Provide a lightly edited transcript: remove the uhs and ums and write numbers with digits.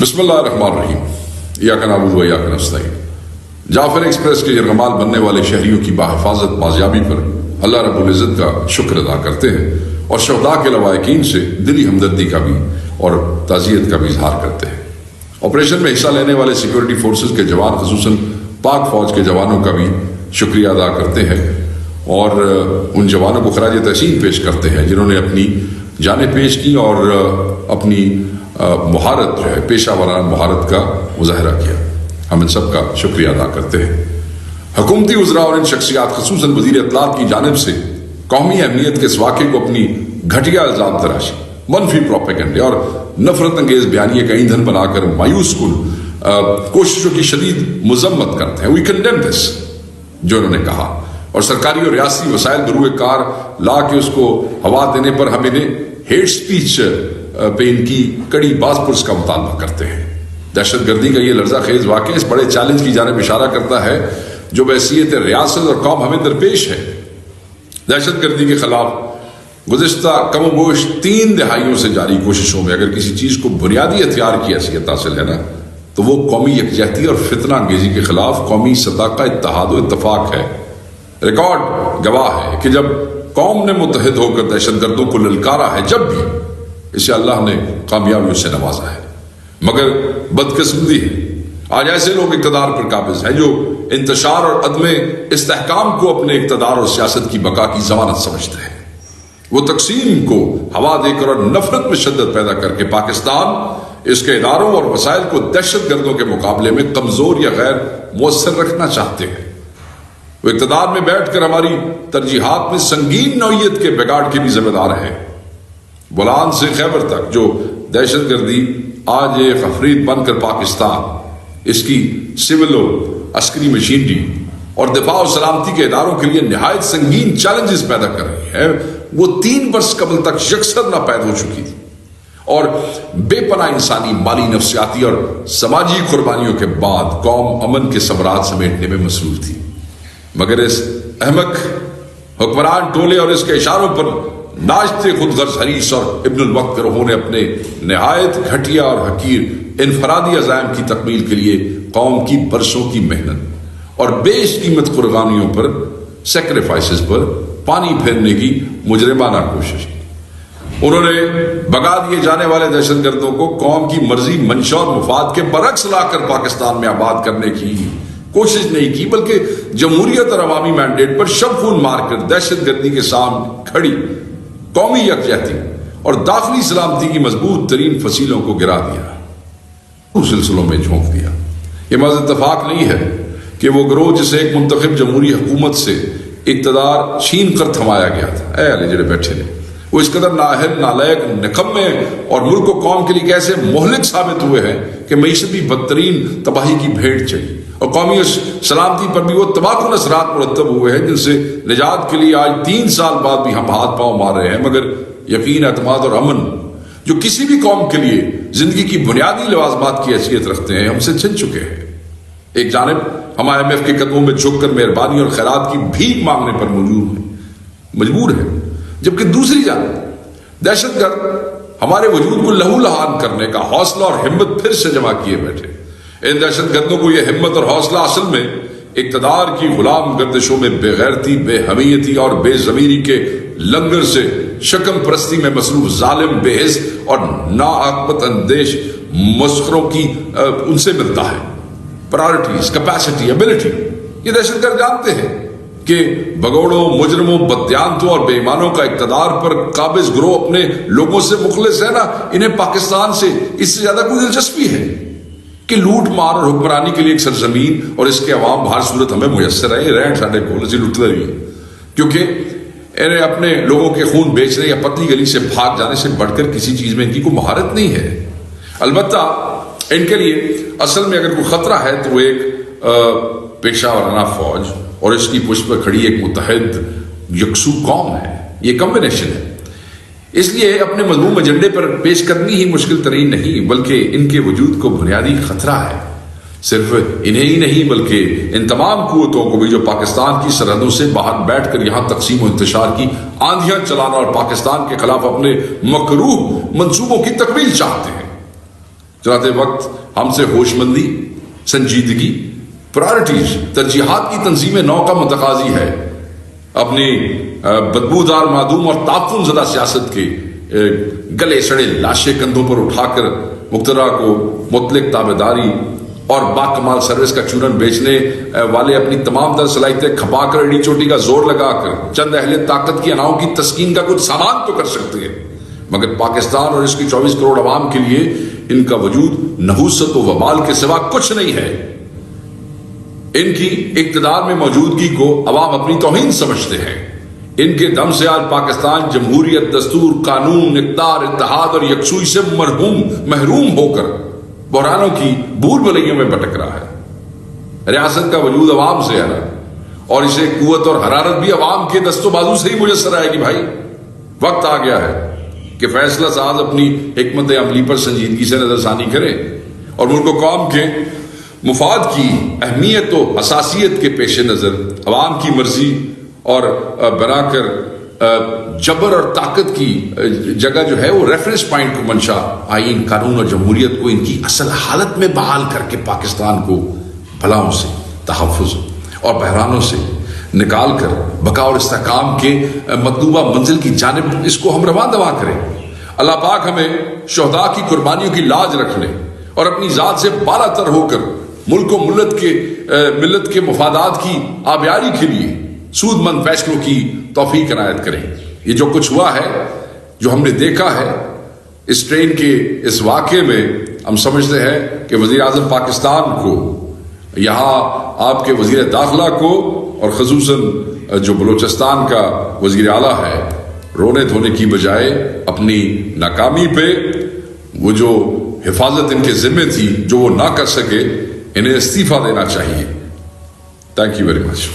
بسم اللہ الرحمن الرحیم ایاک نعبد و ایاک نستعین۔ جعفر ایکسپریس کے یرغمال بننے والے شہریوں کی بحفاظت بازیابی پر اللہ رب العزت کا شکر ادا کرتے ہیں اور شہداء کے لواحقین سے دلی ہمدردی کا بھی اور تعزیت کا بھی اظہار کرتے ہیں۔ آپریشن میں حصہ لینے والے سیکورٹی فورسز کے جوان خصوصاً پاک فوج کے جوانوں کا بھی شکریہ ادا کرتے ہیں اور ان جوانوں کو خراج تحسین پیش کرتے ہیں جنہوں نے اپنی جانیں پیش کی اور اپنی مہارت جو ہے پیشہ ورانہ مہارت کا مظاہرہ کیا۔ ہم ان سب کا شکریہ ادا کرتے ہیں۔ حکومتی وزراء اور ان شخصیات خصوصاً وزیر اطلاعات کی جانب سے قومی اہمیت کے اس واقعے کو اپنی گھٹیا الزام تراشی، منفی پروپیگنڈے اور نفرت انگیز بیانیے کا ایندھن بنا کر مایوس کن کوششوں کی شدید مذمت کرتے ہیں۔ وی کنڈیم دس، جو انہوں نے کہا، اور سرکاری اور ریاستی وسائل بروئے کار لا کے اس کو ہوا دینے پر ہم انہیں ہیٹ سپیچ پہ ان کی کڑی باز پرس کا مطالبہ کرتے ہیں۔ دہشت گردی کا یہ لرزہ خیز واقعہ اس بڑے چیلنج کی جانب اشارہ کرتا ہے جو بحیثیت ریاست اور قوم ہمیں درپیش ہے۔ دہشت گردی کے خلاف گزشتہ کم و بیش 3 دہائیوں سے جاری کوششوں میں اگر کسی چیز کو بنیادی ہتھیار کی حیثیت حاصل ہے نا تو وہ قومی یکجہتی اور فتنہ انگیزی کے خلاف قومی سطح کا اتحاد و اتفاق ہے۔ ریکارڈ گواہ ہے کہ جب قوم نے متحد ہو کر دہشت گردوں کو للکارا ہے، جب بھی اسے اللہ نے کامیابیوں سے نوازا ہے، مگر بدقسمتی ہے آج ایسے لوگ اقتدار پر قابض ہیں جو انتشار اور عدم استحکام کو اپنے اقتدار اور سیاست کی بقا کی ضمانت سمجھتے ہیں۔ وہ تقسیم کو ہوا دے کر اور نفرت میں شدت پیدا کر کے پاکستان، اس کے اداروں اور وسائل کو دہشت گردوں کے مقابلے میں کمزور یا غیر مؤثر رکھنا چاہتے ہیں۔ وہ اقتدار میں بیٹھ کر ہماری ترجیحات میں سنگین نوعیت کے بگاڑ کے بھی ذمہ دار ہیں۔ بولان سے خیبر تک جو دہشت گردی آج ایک افریت بن کر پاکستان، اس کی سول و عسکری مشینری اور دفاع و سلامتی کے اداروں کے لیے نہایت سنگین چیلنجز پیدا کر رہی ہے، وہ 3 برس قبل تک یکسر ناپید ہو چکی تھی اور بے پناہ انسانی، مالی، نفسیاتی اور سماجی قربانیوں کے بعد قوم امن کے ثمرات سمیٹنے میں مصروف تھی، مگر اس احمق حکمران ٹولے اور اس کے اشاروں پر ناشتے خود غرض حریص اور ابن الوقت گروہوں نے اپنے نہایت گھٹیا اور حقیر انفرادی عزائم کی تکمیل کے لیے قوم کی برسوں کی محنت اور بیش قیمت قربانیوں پر، سیکریفائسز پر پانی پھیرنے کی مجرمانہ کوشش کی۔ انہوں نے بگا دیے جانے والے دہشت گردوں کو قوم کی مرضی، منشا اور مفاد کے برعکس لا کر پاکستان میں آباد کرنے کی کوشش نہیں کی، بلکہ جمہوریت اور عوامی مینڈیٹ پر شب خون مار کر دہشت گردی کے سامنے کھڑی قومی یکجہتی اور داخلی سلامتی کی مضبوط ترین فصیلوں کو گرا دیا، اس سلسلوں میں جھونک دیا۔ یہ محض اتفاق نہیں ہے کہ وہ گروہ جسے ایک منتخب جمہوری حکومت سے اقتدار چھین کر تھمایا گیا تھا، اے علی جڑے بیٹھے نے، وہ اس قدر نااہل، نالائق، نکمے اور ملک و قوم کے لیے کیسے مہلک ثابت ہوئے ہیں کہ معیشتی بدترین تباہی کی بھیڑ چڑھی اور قومی سلامتی پر بھی وہ تباہ کن اثرات مرتب ہوئے ہیں جن سے نجات کے لیے آج 3 سال بعد بھی ہم ہاتھ پاؤں مار رہے ہیں، مگر یقین، اعتماد اور امن جو کسی بھی قوم کے لیے زندگی کی بنیادی لوازمات کی حیثیت رکھتے ہیں، ہم سے چھن چکے ہیں۔ ایک جانب ہم IMF کے قدموں میں جھک کر مہربانی اور خیرات کی بھیک مانگنے پر مجبور ہے، جبکہ دوسری جانب دہشت گرد ہمارے وجود کو لہو لہان کرنے کا حوصلہ اور ہمت پھر سے جمع کیے بیٹھے۔ ان دہشت گردوں کو یہ ہمت اور حوصلہ اصل میں اقتدار کی غلام گردشوں میں بے غیرتی، بے حمیتی اور بے ضمیری کے لنگر سے شکم پرستی میں مصروف ظالم، بے حس اور ناعاقبت اندیش مسخروں کی ان سے ملتا ہے۔ پرائرٹیز، کیپیسٹی، ایبلٹی، یہ دہشت گرد جانتے ہیں کہ بگوڑوں، مجرموں، بددیانتوں اور بے ایمانوں کا اقتدار پر قابض گروہ اپنے لوگوں سے مخلص ہے نا، انہیں پاکستان سے اس سے زیادہ کوئی دلچسپی ہے کہ لوٹ مار اور حکمرانی کے لیے ایک سرزمین اور اس کے عوام ہر صورت ہمیں میسر رہیں ساڈے کول، اسی لٹتے رہیے، کیونکہ انہیں اپنے لوگوں کے خون بیچنے یا پتلی گلی سے بھاگ جانے سے بڑھ کر کسی چیز میں ان کی کوئی مہارت نہیں ہے۔ البتہ ان کے لیے اصل میں اگر کوئی خطرہ ہے تو وہ ایک پیشہ ورانہ فوج اور اس کی پشت پر کھڑی ایک متحد یکسو قوم ہے۔ یہ کمبینیشن ہے، اس لیے اپنے مضموم ایجنڈے پر پیش کرنی ہی مشکل ترین نہیں، بلکہ ان کے وجود کو بنیادی خطرہ ہے۔ صرف انہیں ہی نہیں بلکہ ان تمام قوتوں کو بھی جو پاکستان کی سرحدوں سے باہر بیٹھ کر یہاں تقسیم و انتشار کی آندھیاں چلانا اور پاکستان کے خلاف اپنے مکروہ منصوبوں کی تکمیل چاہتے ہیں۔ چنانچہ وقت ہم سے ہوشمندی، سنجیدگی، پرائرٹیز، ترجیحات کی تنظیم نو کا متقاضی ہے. اپنی بدبودار، معدوم اور تعفن زدہ سیاست کے گلے سڑے لاشیں کندھوں پر اٹھا کر مقتدر کو مطلق تابعداری اور باکمال سروس کا چورن بیچنے والے اپنی تمام تر صلاحیتیں کھپا کر اڑی چوٹی کا زور لگا کر چند اہل طاقت کی اناؤں کی تسکین کا کچھ سامان تو کر سکتے ہیں، مگر پاکستان اور اس کی 24 کروڑ عوام کے لیے ان کا وجود نحوست و وبال کے سوا کچھ نہیں ہے. ان کی اقتدار میں موجودگی کو عوام اپنی توہین سمجھتے ہیں. ان کے دم سے آج پاکستان جمہوریت، دستور، قانون، اقتدار، اتحاد اور یکسوئی سے محروم ہو کر بحرانوں کی بھول بھلیوں میں بھٹک رہا ہے. ریاست کا وجود عوام سے ہے اور اسے قوت اور حرارت بھی عوام کے دست و بازو سے ہی میسر آئے گی. بھائی وقت آ گیا ہے کہ فیصلہ ساز اپنی حکمت عملی پر سنجیدگی سے نظر ثانی کرے اور ملک و قوم کے مفاد کی اہمیت و حساسیت کے پیش نظر عوام کی مرضی اور بنا کر جبر اور طاقت کی جگہ جو ہے وہ ریفرنس پوائنٹ کو منشا آئین، قانون اور جمہوریت کو ان کی اصل حالت میں بحال کر کے پاکستان کو بلاؤں سے تحفظ اور بحرانوں سے نکال کر بقا اور استحکام کے مطلوبہ منزل کی جانب اس کو ہم رواں دوا کریں. اللہ پاک ہمیں شہداء کی قربانیوں کی لاج رکھنے اور اپنی ذات سے بالا تر ہو کر ملک و ملت کے مفادات کی آبیاری کے لیے سود مند فیصلوں کی توفیق عنایت کریں. یہ جو کچھ ہوا ہے، جو ہم نے دیکھا ہے اس ٹرین کے اس واقعے میں، ہم سمجھتے ہیں کہ وزیر اعظم پاکستان کو، یہاں آپ کے وزیر داخلہ کو اور خصوصاً جو بلوچستان کا وزیر اعلیٰ ہے، رونے دھونے کی بجائے اپنی ناکامی پہ وہ جو حفاظت ان کے ذمہ تھی جو وہ نہ کر سکے، انہیں استعفیٰ دینا چاہیے. Thank you very much.